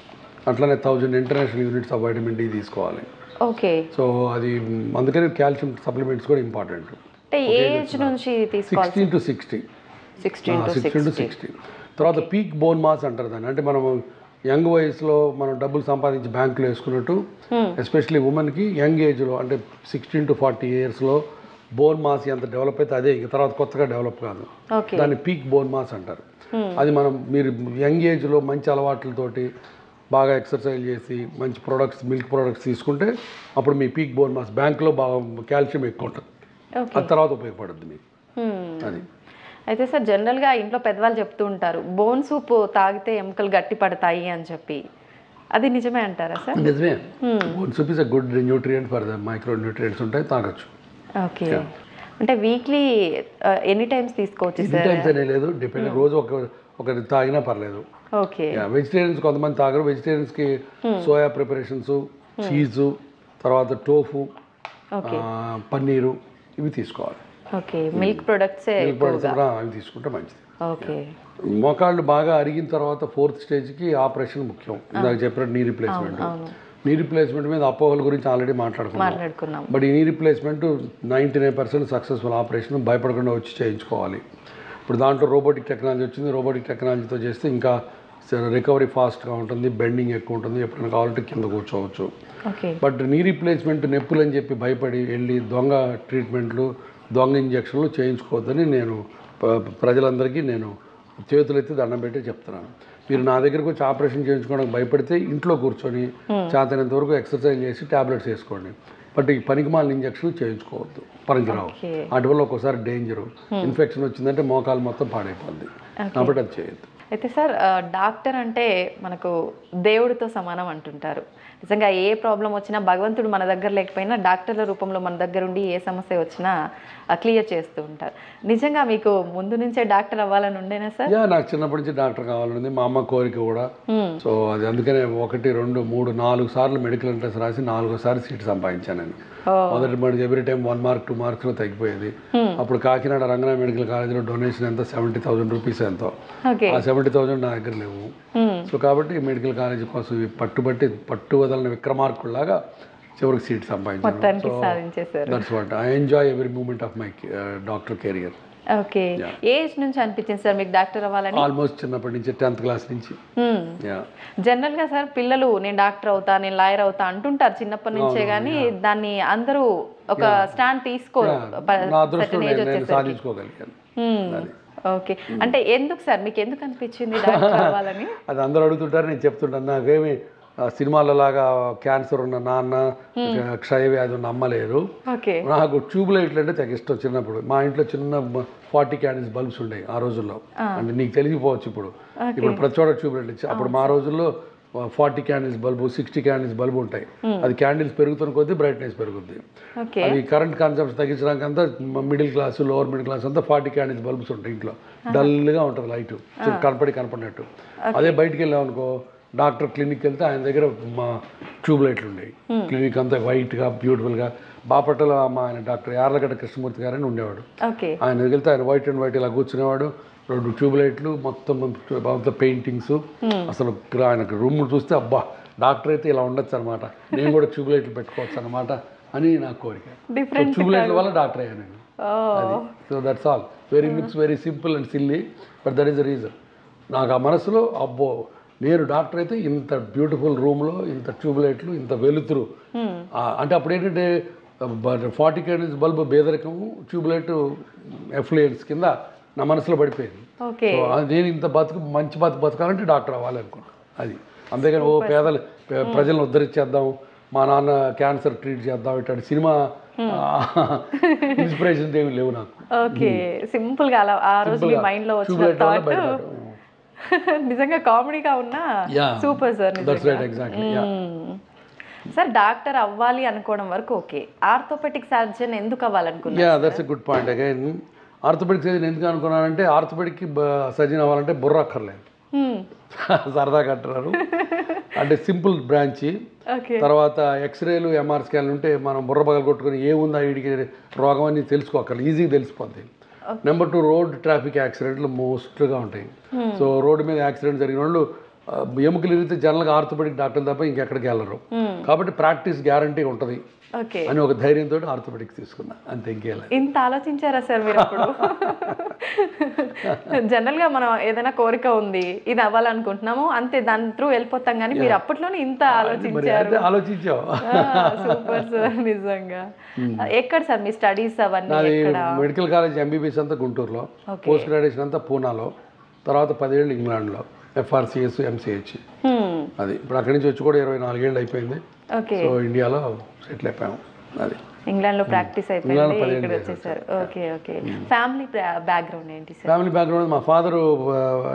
అట్లనే 1000 international units of vitamin D తీసుకోవాలి. ఓకే, సో అది అందుకని కాల్షియం సప్లిమెంట్స్ కూడా ఇంపార్టెంట్. ఏజ్ నుంచి తీసుకోవాలి? 16 to 60. 16 to 60. తర్వాత పీక్ బోన్ మాస్ అంటారు దాన్ని. అంటే మనం యంగ్ వయసులో మనం డబ్బులు సంపాదించి బ్యాంకులో వేసుకున్నట్టు, ఎస్పెషల్లీ ఉమెన్కి యంగ్ ఏజ్లో అంటే 16 to 40 ఇయర్స్లో బోన్ మాస్ ఎంత డెవలప్ అయితే అదే ఇంకా తర్వాత కొత్తగా డెవలప్ కాదు. దాన్ని పీక్ బోన్ మాస్ అంటారు. అది మీరు యంగ్ ఏజ్లో మంచి అలవాట్లతోటి బాగా ఎక్సర్సైజ్ చేసి మంచి ప్రొడక్ట్స్, మిల్క్ ప్రొడక్ట్స్ తీసుకుంటే అప్పుడు మీ పీక్ బోన్ మాస్, బ్యాంకులో బాగా కాల్షియం ఎక్కువ ఉంటుంది, అది తర్వాత ఉపయోగపడుతుంది మీకు. అది అయితే సార్ జనరల్గా ఇంట్లో పెద్దవాళ్ళు చెప్తూ ఉంటారు బోన్ సూప్ తాగితే ఎముకలు గట్టి పడతాయి అని చెప్పి, అది నిజమే అంటారా సార్? నిజమే. Bone soup is a good nutrient for the micro nutrients ఉంటాయి, తాగొచ్చు. ఓకే, అంటే వీక్లీ ఎనీ టైమ్స్ తీసుకోవచ్చు సార్? ఎనీ టైమ్స్ అనే లేదు, డిపెండ్. రోజు ఒకటి తాగినా పర్లేదు. ఓకే, వెజిటేరియన్స్ కొంతమంది తాగరు. వెజిటేరియన్స్కి సోయా ప్రిపరేషన్స్, చీజు, తర్వాత టోఫు, పన్నీరు, ఇవి తీసుకోవాలి. ఓకే, మిల్క్ ప్రొడక్ట్స్ అవి తీసుకుంటే మంచిది. ఓకే, మోకాళ్ళు బాగా అరిగిన తర్వాత 4th స్టేజ్కి ఆపరేషన్ ముఖ్యం. ఇందాక చెప్పినట్టు నీ రీప్లేస్మెంట్. నీ రీప్లేస్మెంట్ మీద అపోహల గురించి ఆల్రెడీ మాట్లాడుకున్నాం. బట్ ఈ నీ రీప్లేస్మెంట్ 99% సక్సెస్ఫుల్ ఆపరేషన్, భయపడకుండా వచ్చి చేయించుకోవాలి. ఇప్పుడు దాంట్లో రోబోటిక్ టెక్నాలజీ వచ్చింది. రోబోటిక్ టెక్నాలజీతో చేస్తే ఇంకా రికవరీ ఫాస్ట్గా ఉంటుంది, బెండింగ్ ఎక్కువ ఉంటుంది, ఎప్పుడైనా కావాలంటే కింద కూర్చోవచ్చు. బట్ నీ రీప్లేస్మెంట్ నొప్పులు అని చెప్పి భయపడి వెళ్ళి దొంగ ట్రీట్మెంట్లు, దొంగ ఇంజక్షన్లు చేయించుకోవద్దని నేను ప్రజలందరికీ నేను చేతులెత్తి దండం పెట్టి చెప్తున్నాను. మీరు నా దగ్గరకు వచ్చి ఆపరేషన్ చేయించుకోవడానికి భయపడితే ఇంట్లో కూర్చొని చేతనంత వరకు ఎక్సర్సైజ్ చేసి ట్యాబ్లెట్స్ వేసుకోండి. బట్ ఈ పనికిమాలిన ఇంజక్షన్ చేయించుకోవద్దు, పనికిరావు. వాటి వల్ల ఒక్కోసారి డేంజరు, ఇన్ఫెక్షన్ వచ్చిందంటే మోకాలు మొత్తం పాడైపోద్ది, కాబట్టి అది చేయొద్దు. అయితే సార్ డాక్టర్ అంటే మనకు దేవుడితో సమానం అంటుంటారు. నిజంగా ఏ ప్రాబ్లం వచ్చినా భగవంతుడు మన దగ్గర లేకపోయినా డాక్టర్ల రూపంలో మన దగ్గర ఉండి ఏ సమస్య వచ్చినా క్లియర్ చేస్తూ ఉంటారు. నిజంగా మీకు ముందు నుంచే డాక్టర్ అవ్వాలని ఉండేనా సార్? నాకు చిన్నప్పటి నుంచి డాక్టర్ కావాలని మా అమ్మ కోరిక కూడా. సో అది అందుకనే 1, 2, 3, 4 సార్లు మెడికల్ ఎంట్రన్స్ రాసి 4సారి సీట్ సంపాదించాను నేను. మొదటి మటుకు ఎవ్రీ టైం 1 మార్క్ 2 మార్క్స్లో తగ్గిపోయేది. అప్పుడు కాకినాడ రంగనా మెడికల్ కాలేజీలో డొనేషన్ ఎంత 70,000 రూపీస్ ఎంతో. ఆ 70,000 నా దగ్గర లేవు. సో కాబట్టి మెడికల్ కాలేజీ కోసం పట్టు వదలని విక్రమార్కుల్లాగా చివరికి సీట్ సంపాదించాను. That's what I enjoy every moment of my doctor career. Okay, age నుంచి అనిపించింది సార్ మీకు డాక్టర్ అవ్వాలని? ఆల్మోస్ట్ చిన్నప్పటి నుంచి, 10th క్లాస్ నుంచి. జనరల్ గా సార్ పిల్లలు నేను డాక్టర్ అవుతా, నేను లాయర్ అవుతా అంటుంటారు చిన్నప్పటి నుంచే, కానీ దాన్ని అందరూ ఒక స్టాండ్ తీసుకోరు. ఓకే, అంటే ఎందుకు సార్ మీకు ఎందుకు అనిపించింది డాక్టర్ అవ్వాలని? అది అందరూ అడుగుతుంటారు, నేను చెప్తుంటాను. నాకేమి సినిమాలలాగా క్యాన్సర్ ఉన్న నాన్న, క్షయవ్యాధి ఉన్న అమ్మలేరు. నాకు ట్యూబ్ లైట్లు అంటే తెగ ఇష్టం. చిన్నప్పుడు మా ఇంట్లో చిన్న 40 క్యాండిల్స్ బల్బ్స్ ఉండేవి ఆ రోజుల్లో. అంటే నీకు తెలిసిపోవచ్చు ఇప్పుడు ప్రతి చోట ట్యూబ్ లైట్లు. అప్పుడు మా రోజుల్లో 40 క్యాండిల్స్ బల్బు 60 క్యాండిల్స్ బల్బు ఉంటాయి. అది క్యాండిల్స్ పెరుగుతున్న కొద్దీ బ్రైట్నెస్ పెరుగుద్ది. అది కరెంట్ కన్సంప్షన్ తగ్గించడానికి అంతా middle class lower middle class అంతా 40 క్యాండిల్స్ బల్బ్స్ ఉంటాయి ఇంట్లో. డల్గా ఉంటుంది లైట్ కనపడినట్టు. అదే బయటికి వెళ్ళామనుకో డాక్టర్ క్లినిక్ వెళ్తే ఆయన దగ్గర మా ట్యూబ్ లైట్లు ఉండేవి. క్లినిక్ అంతా వైట్గా బ్యూటిఫుల్గా. బాపట్ల ఆయన డాక్టర్ యార్లగడ్డ కృష్ణమూర్తి గారని ఉండేవాడు. ఆయన దగ్గరికి వెళ్తే ఆయన వైట్ అండ్ వైట్ ఇలా కూర్చునేవాడు. 2 ట్యూబ్ లైట్లు మొత్తం పెయింటింగ్స్. అసలు ఆయన రూమ్ చూస్తే అబ్బా డాక్టర్ అయితే ఇలా ఉండొచ్చు అనమాట, నేను కూడా ట్యూబ్ లైట్లు పెట్టుకోవచ్చు అనమాట అని నా కోరిక. ట్యూబ్ లైట్ల వల్ల డాక్టర్ అయ్యాను నేను. So that's all. Looks very simple and silly, but that is the reason. నాకు ఆ మనసులో అబ్బో నేను డాక్టర్ అయితే ఇంత బ్యూటిఫుల్ రూమ్లో ఇంత ట్యూబ్ లైట్లు ఇంత వెలుతురు. అంటే అప్పుడు ఏంటంటే 40 క్యాండిల్స్ బల్బు పేదరికము, ట్యూబ్ లైట్ ఎఫ్లుయెన్స్ కింద నా మనసులో పడిపోయింది. సో నేను ఇంత మంచి బతకాలంటే డాక్టర్ అవ్వాలి అనుకున్నాను. అది అంతేగాని ఓ ప్రజలను ఉద్ధరించేద్దాం, మా నాన్న క్యాన్సర్ ట్రీట్ చేద్దాం ఇట్లాంటి సినిమా ఇన్స్పిరేషన్ ఏమి లేవు నాకు. ఓకే, సింపుల్ గా ఆ రోజు మీ మైండ్ లో వచ్చిన థాట్ నిజంగా కామెడీగా ఉన్నా సూపర్ సార్. సార్ డాక్టర్ అవ్వాలి అనుకోవడం వరకు ఓకే, ఆర్థోపెటిక్ సర్జన్ ఎందుకు అవ్వాలనుకున్నారు? Yeah that's a good point. Again orthopaedic surgeon ఎందుకు అనుకున్నానంటే ఆర్థోపెడిక్ సర్జన్ అవ్వాలంటే బుర్ర అక్కర్లేదు, సరదాగా అంటున్నారు. అంటే సింపుల్ బ్రాంచి. తర్వాత ఎక్స్రేలు ఎంఆర్ స్కాన్లు ఉంటే మనం బుర్ర పగలు కొట్టుకుని ఏముందా వీడికి రోగం అని తెలుసుకోకర్లేదు, ఈజీగా తెలిసిపోద్ది. నెంబర్ 2 రోడ్ ట్రాఫిక్ యాక్సిడెంట్లు మోస్ట్గా ఉంటాయి. సో రోడ్డు మీద యాక్సిడెంట్ జరిగిన వాళ్ళు ఎముకలు ఇరిగితే జనరల్గా ఆర్థోపెడిక్ డాక్టర్ తప్ప ఇంకెక్కడికి వెళ్ళరు. కాబట్టి ప్రాక్టీస్ గ్యారంటీ ఉంటుంది అని ఒక ధైర్యంతో ఆర్థోపెడిక్స్ తీసుకున్నా, అంతే. ఇంకేలా ఇంత ఆలోచించారా సార్ మీరు? అప్పుడు జనరల్ గా మనం ఏదైనా కోరిక ఉంది ఇది అవ్వాలనుకుంటున్నాము అంతే, దాని త్రూ వెళ్ళిపోతాం, కానీ మీరు అప్పట్లోనే ఇంత ఆలోచించారు. ఆలోచించావు. సూపర్ సార్ నిజంగా. ఎక్కడ సార్ మీ స్టడీస్ అవన్నీ? మెడికల్ కాలేజ్ ఎంబీబీఎస్ అంతా గుంటూరులో, పోస్ట్ గ్రాడ్యుయేషన్ అంతా పూనాలో, తర్వాత 10 ఏళ్ళు ఇంగ్లాండ్లో FRCS MCH. అది ఇప్పుడు అక్కడి నుంచి వచ్చి కూడా 24 ఏళ్ళు అయిపోయింది. సో ఇండియాలో సెటిల్ అయిపోయాము. అది ఇంగ్లాండ్ లో ప్రాక్టీస్ అయిపోయింది, ఇక్కడ వచ్చేసారు. Okay okay. ఫ్యామిలీ బ్యాక్గ్రౌండ్ ఏంటి సార్? ఫ్యామిలీ బ్యాక్గ్రౌండ్ మా father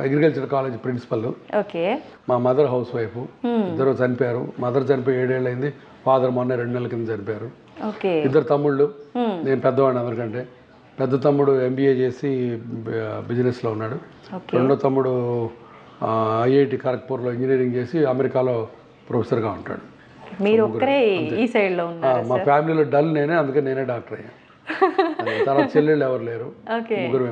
agriculture college principal, okay. మా మదర్ హౌస్ వైఫ్. ఇద్దరు చనిపోయారు. మదర్ చనిపోయి 7 ఏళ్ళు అయింది, ఫాదర్ మొన్న 2 నెలల కింద చనిపోయారు. ఇద్దరు తమ్ముళ్ళు, నేను పెద్దవాడిని అందరికంటే. పెద్ద తమ్ముడు MBA చేసి బిజినెస్లో ఉన్నాడు. రెండో తమ్ముడు IIT ఖరగ్పూర్లో ఇంజనీరింగ్ చేసి అమెరికాలో ప్రొఫెసర్గా ఉంటాడు. మీరు ఒక్కరే ఈ సైడ్ లో ఉన్నారు? మా ఫ్యామిలీలో డల్ నేనే, అందుకే నేనే డాక్టర్ అయ్యాను. తర్వాత చెల్లెళ్ళు ఎవరు లేరు, ముగ్గురు.